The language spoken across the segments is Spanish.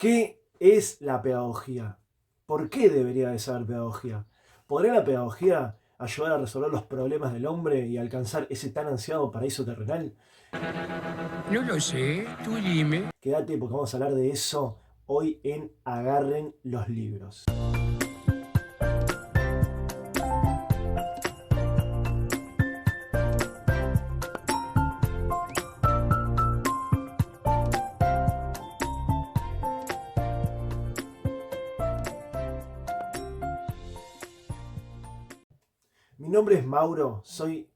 ¿Qué es la pedagogía? ¿Por qué debería de saber pedagogía? ¿Podría la pedagogía ayudar a resolver los problemas del hombre y alcanzar ese tan ansiado paraíso terrenal? No lo sé, tú dime. Quédate porque vamos a hablar de eso hoy en Agarren los libros. Mi nombre es Mauro, soy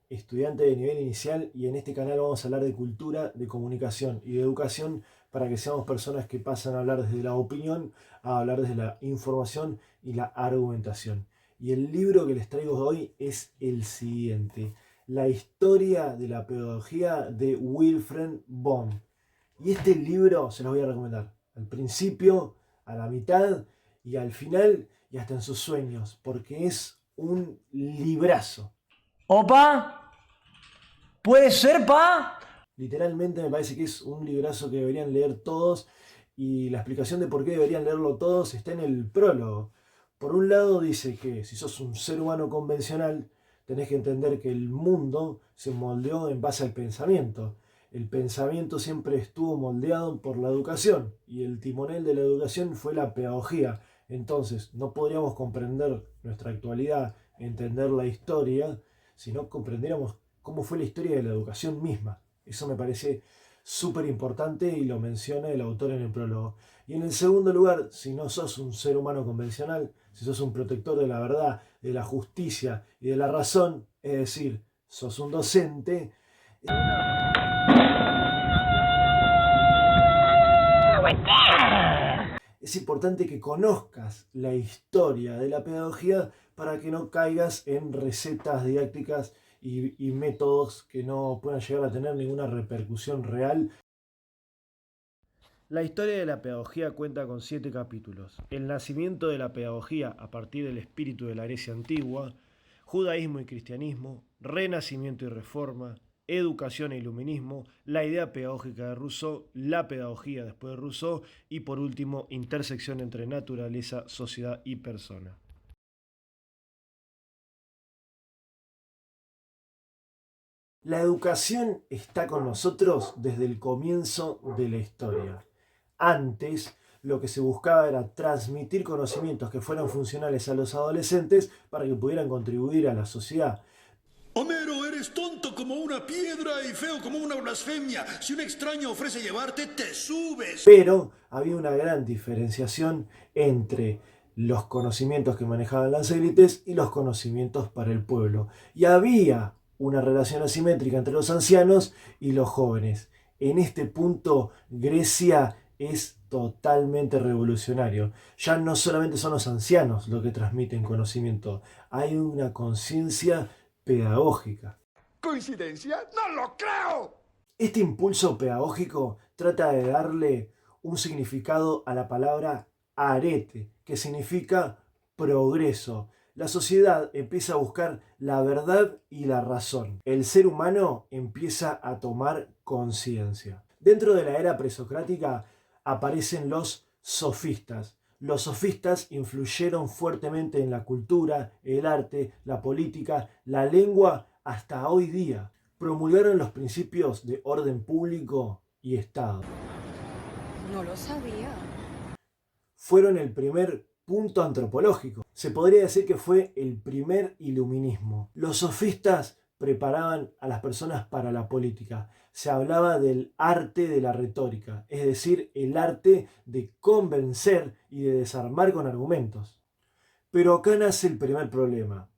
estudiante de nivel inicial y en este canal vamos a hablar de cultura, de comunicación y de educación para que seamos personas que pasan a hablar desde la opinión a hablar desde la información y la argumentación. Y el libro que les traigo hoy es el siguiente: La historia de la pedagogía de Wilfred Bohm. Y este libro se los voy a recomendar al principio, a la mitad y al final y hasta en sus sueños, porque es un librazo. Opa, ¿puede ser, pa? Literalmente me parece que es un librazo que deberían leer todos, y la explicación de por qué deberían leerlo todos está en el prólogo. Por un lado dice que si sos un ser humano convencional, tenés que entender que el mundo se moldeó en base al pensamiento. El pensamiento siempre estuvo moldeado por la educación y el timonel de la educación fue la pedagogía. Entonces no podríamos comprender nuestra actualidad, entender la historia, si no comprendiéramos cómo fue la historia de la educación misma. Eso me parece súper importante y lo menciona el autor en el prólogo. Y en el segundo lugar, si no sos un ser humano convencional, si sos un protector de la verdad, de la justicia y de la razón, es decir, sos un docente, es importante que conozcas la historia de la pedagogía para que no caigas en recetas didácticas y métodos que no puedan llegar a tener ninguna repercusión real. La historia de la pedagogía cuenta con 7 capítulos: el nacimiento de la pedagogía a partir del espíritu de la Grecia antigua, judaísmo y cristianismo, renacimiento y reforma, educación e iluminismo, la idea pedagógica de Rousseau, la pedagogía después de Rousseau y por último, intersección entre naturaleza, sociedad y persona. La educación está con nosotros desde el comienzo de la historia. Antes, lo que se buscaba era transmitir conocimientos que fueran funcionales a los adolescentes para que pudieran contribuir a la sociedad. Homero, eres tonto como una piedra y feo como una blasfemia. Si un extraño ofrece llevarte, te subes. Pero había una gran diferenciación entre los conocimientos que manejaban las élites y los conocimientos para el pueblo. Y había una relación asimétrica entre los ancianos y los jóvenes. En este punto, Grecia es totalmente revolucionario. Ya no solamente son los ancianos los que transmiten conocimiento, hay una conciencia pedagógica. ¿Coincidencia? ¡No lo creo! Este impulso pedagógico trata de darle un significado a la palabra arete, que significa progreso. La sociedad empieza a buscar la verdad y la razón. El ser humano empieza a tomar conciencia. Dentro de la era presocrática aparecen los sofistas. Los sofistas influyeron fuertemente en la cultura, el arte, la política, la lengua hasta hoy día. Promulgaron los principios de orden público y Estado. No lo sabía. Fueron el primer punto antropológico. Se podría decir que fue el primer iluminismo. Los sofistas preparaban a las personas para la política. Se hablaba del arte de la retórica, es decir, el arte de convencer y de desarmar con argumentos. Pero acá nace el primer problema.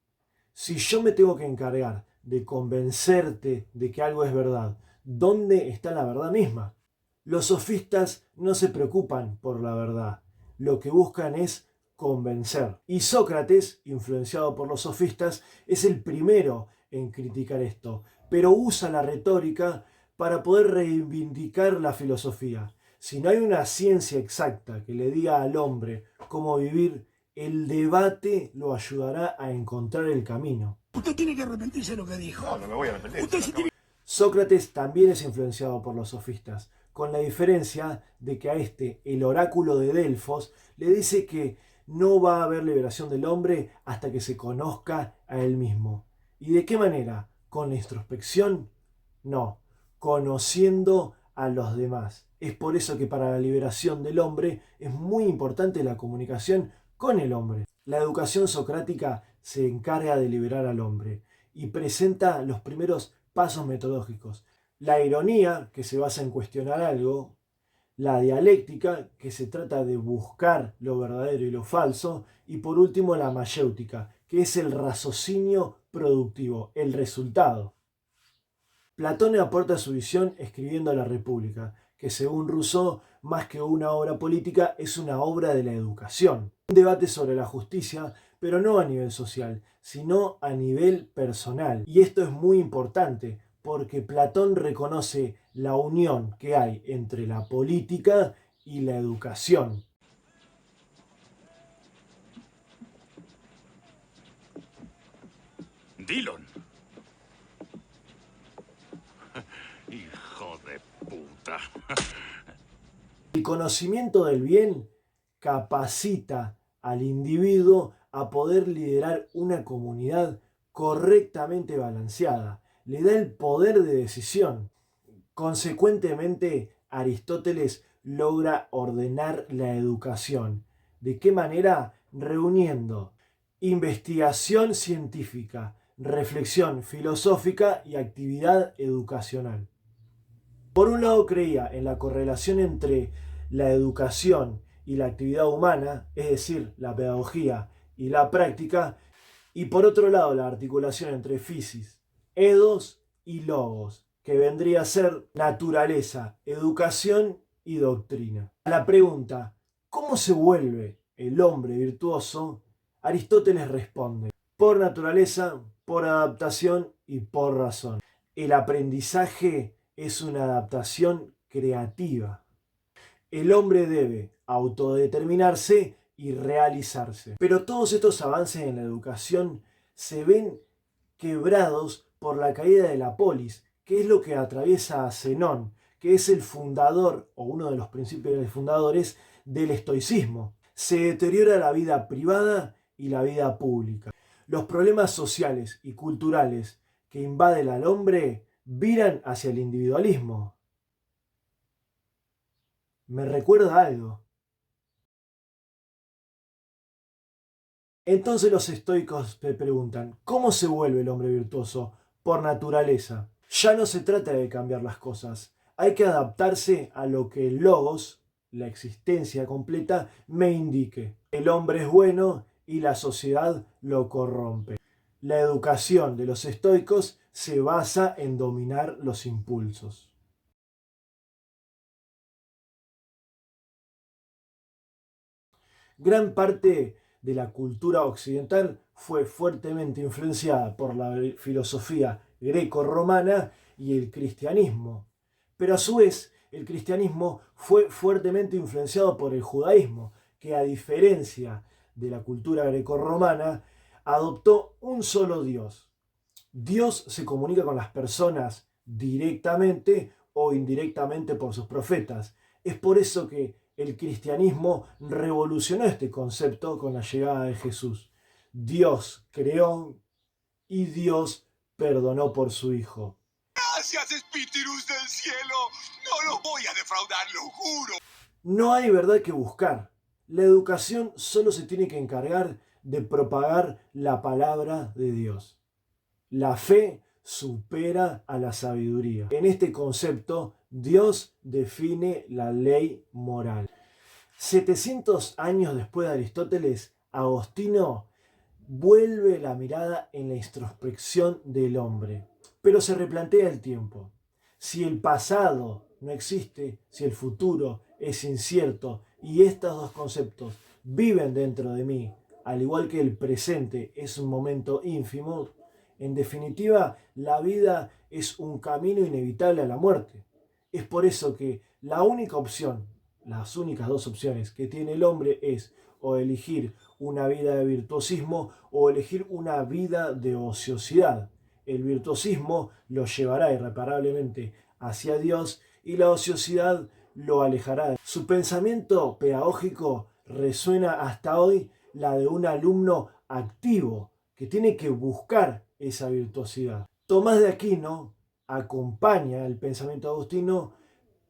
Si yo me tengo que encargar de convencerte de que algo es verdad, ¿dónde está la verdad misma? Los sofistas no se preocupan por la verdad, lo que buscan es convencer. Y Sócrates, influenciado por los sofistas, es el primero en criticar esto, pero usa la retórica para poder reivindicar la filosofía. Si no hay una ciencia exacta que le diga al hombre cómo vivir, el debate lo ayudará a encontrar el camino. Usted tiene que arrepentirse de lo que dijo. No me voy a arrepentir. Usted se tiene... Sócrates también es influenciado por los sofistas, con la diferencia de que a este, el oráculo de Delfos, le dice que no va a haber liberación del hombre hasta que se conozca a él mismo. ¿Y de qué manera? ¿Con la introspección? No, conociendo a los demás. Es por eso que para la liberación del hombre es muy importante la comunicación con el hombre. La educación socrática se encarga de liberar al hombre y presenta los primeros pasos metodológicos. La ironía, que se basa en cuestionar algo, la dialéctica, que se trata de buscar lo verdadero y lo falso, y por último la mayéutica, que es el raciocinio productivo, el resultado. Platón aporta su visión escribiendo La República, que según Rousseau, más que una obra política, es una obra de la educación. Un debate sobre la justicia, pero no a nivel social, sino a nivel personal. Y esto es muy importante, porque Platón reconoce la unión que hay entre la política y la educación. Dillon. Hijo de puta. El conocimiento del bien capacita al individuo a poder liderar una comunidad correctamente balanceada. Le da el poder de decisión. Consecuentemente, Aristóteles logra ordenar la educación. ¿De qué manera? Reuniendo investigación científica, reflexión filosófica y actividad educacional. Por un lado creía en la correlación entre la educación y la actividad humana, es decir, la pedagogía y la práctica, y por otro lado la articulación entre physis, eidos y logos, que vendría a ser naturaleza, educación y doctrina. A la pregunta, ¿cómo se vuelve el hombre virtuoso? Aristóteles responde, por naturaleza, por adaptación y por razón. El aprendizaje es una adaptación creativa. El hombre debe autodeterminarse y realizarse. Pero todos estos avances en la educación se ven quebrados por la caída de la polis, que es lo que atraviesa a Zenón, que es el fundador o uno de los principios fundadores del estoicismo. Se deteriora la vida privada y la vida pública. Los problemas sociales y culturales que invaden al hombre viran hacia el individualismo. Me recuerda algo. Entonces los estoicos te preguntan, ¿cómo se vuelve el hombre virtuoso? Por naturaleza. Ya no se trata de cambiar las cosas. Hay que adaptarse a lo que el logos, la existencia completa, me indique. El hombre es bueno y la sociedad lo corrompe. La educación de los estoicos se basa en dominar los impulsos. Gran parte de la cultura occidental fue fuertemente influenciada por la filosofía greco-romana y el cristianismo. Pero a su vez, el cristianismo fue fuertemente influenciado por el judaísmo, que a diferencia de la cultura greco-romana, adoptó un solo Dios. Dios se comunica con las personas directamente o indirectamente por sus profetas. Es por eso que el cristianismo revolucionó este concepto con la llegada de Jesús. Dios creó y Dios perdonó por su Hijo. Gracias, espíritus del cielo. No los voy a defraudar, lo juro. No hay verdad que buscar. La educación solo se tiene que encargar de propagar la palabra de Dios. La fe supera a la sabiduría. En este concepto, Dios define la ley moral. 700 años después de Aristóteles, Agostino vuelve la mirada en la introspección del hombre, pero se replantea el tiempo. Si el pasado no existe, si el futuro es incierto y estos dos conceptos viven dentro de mí, al igual que el presente es un momento ínfimo, en definitiva, la vida es un camino inevitable a la muerte. Es por eso que la única opción, las únicas dos opciones que tiene el hombre es o elegir una vida de virtuosismo o elegir una vida de ociosidad. El virtuosismo lo llevará irreparablemente hacia Dios y la ociosidad lo alejará. Su pensamiento pedagógico resuena hasta hoy la de un alumno activo que tiene que buscar esa virtuosidad. Tomás de Aquino acompaña el pensamiento agustino,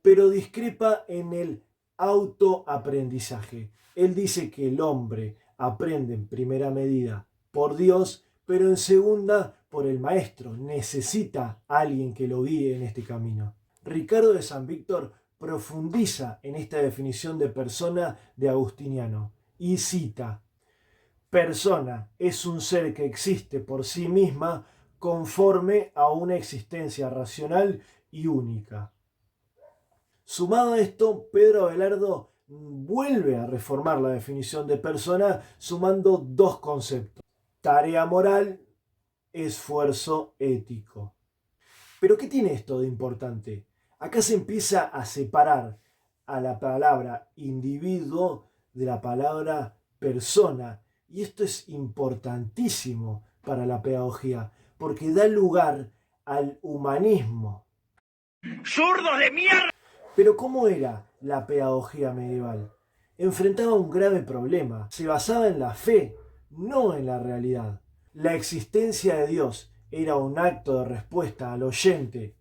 pero discrepa en el autoaprendizaje. Él dice que el hombre aprende en primera medida por Dios, pero en segunda por el maestro. Necesita a alguien que lo guíe en este camino. Ricardo de San Víctor profundiza en esta definición de persona de Agustiniano y cita: persona es un ser que existe por sí misma conforme a una existencia racional y única. Sumado a esto, Pedro Abelardo vuelve a reformar la definición de persona sumando dos conceptos: tarea moral, esfuerzo ético. Pero ¿qué tiene esto de importante? Acá se empieza a separar a la palabra individuo de la palabra persona. Y esto es importantísimo para la pedagogía, porque da lugar al humanismo. ¡Zurdo de mierda! Pero ¿cómo era la pedagogía medieval? Enfrentaba un grave problema. Se basaba en la fe, no en la realidad. La existencia de Dios era un acto de respuesta al oyente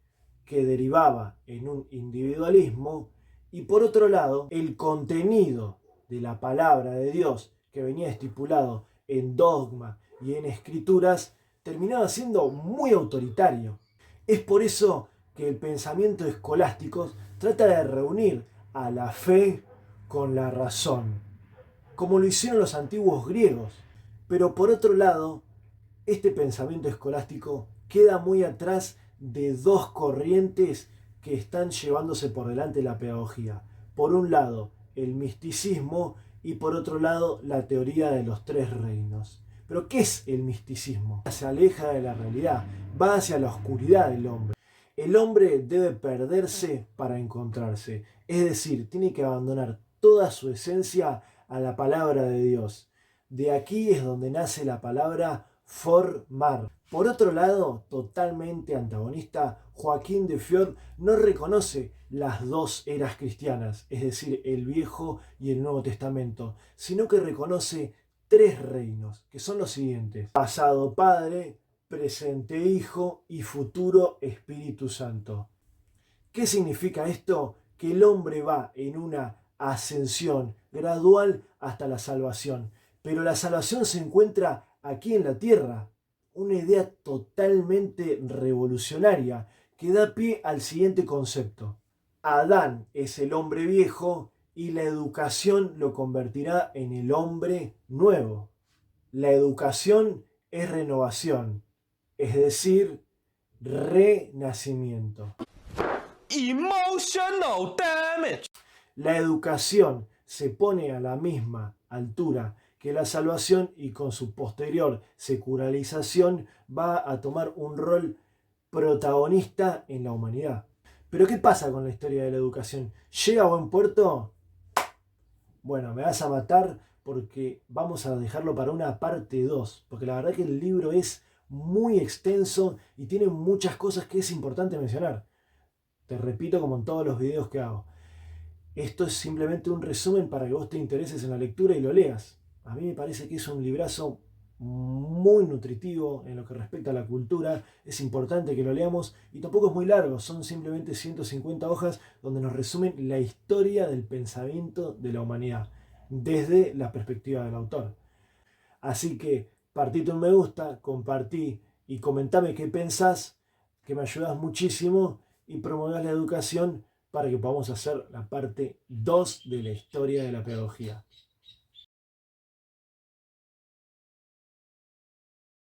que derivaba en un individualismo, y por otro lado, el contenido de la palabra de Dios que venía estipulado en dogma y en escrituras terminaba siendo muy autoritario. Es por eso que el pensamiento escolástico trata de reunir a la fe con la razón, como lo hicieron los antiguos griegos. Pero por otro lado, este pensamiento escolástico queda muy atrás de dos corrientes que están llevándose por delante la pedagogía. Por un lado, el misticismo, y por otro lado, la teoría de los tres reinos. ¿Pero qué es el misticismo? Se aleja de la realidad, va hacia la oscuridad del hombre. El hombre debe perderse para encontrarse, es decir, tiene que abandonar toda su esencia a la palabra de Dios. De aquí es donde nace la palabra formar. Por otro lado, totalmente antagonista, Joaquín de Fior no reconoce las dos eras cristianas, es decir, el Viejo y el Nuevo Testamento, sino que reconoce tres reinos, que son los siguientes: pasado Padre, presente Hijo y futuro Espíritu Santo. ¿Qué significa esto? Que el hombre va en una ascensión gradual hasta la salvación, pero la salvación se encuentra aquí en la tierra. Una idea totalmente revolucionaria que da pie al siguiente concepto. Adán es el hombre viejo y la educación lo convertirá en el hombre nuevo. La educación es renovación, es decir, renacimiento. Emotional damage. La educación se pone a la misma altura que la salvación y con su posterior secularización va a tomar un rol protagonista en la humanidad. Pero ¿qué pasa con la historia de la educación? ¿Llega a buen puerto? Bueno, me vas a matar porque vamos a dejarlo para una parte 2, porque la verdad que el libro es muy extenso y tiene muchas cosas que es importante mencionar. Te repito, como en todos los videos que hago. Esto es simplemente un resumen para que vos te intereses en la lectura y lo leas. A mí me parece que es un librazo muy nutritivo en lo que respecta a la cultura. Es importante que lo leamos y tampoco es muy largo. Son simplemente 150 hojas donde nos resumen la historia del pensamiento de la humanidad desde la perspectiva del autor. Así que partite un me gusta, compartí y comentame qué pensás, que me ayudas muchísimo, y promovás la educación para que podamos hacer la parte 2 de la historia de la pedagogía.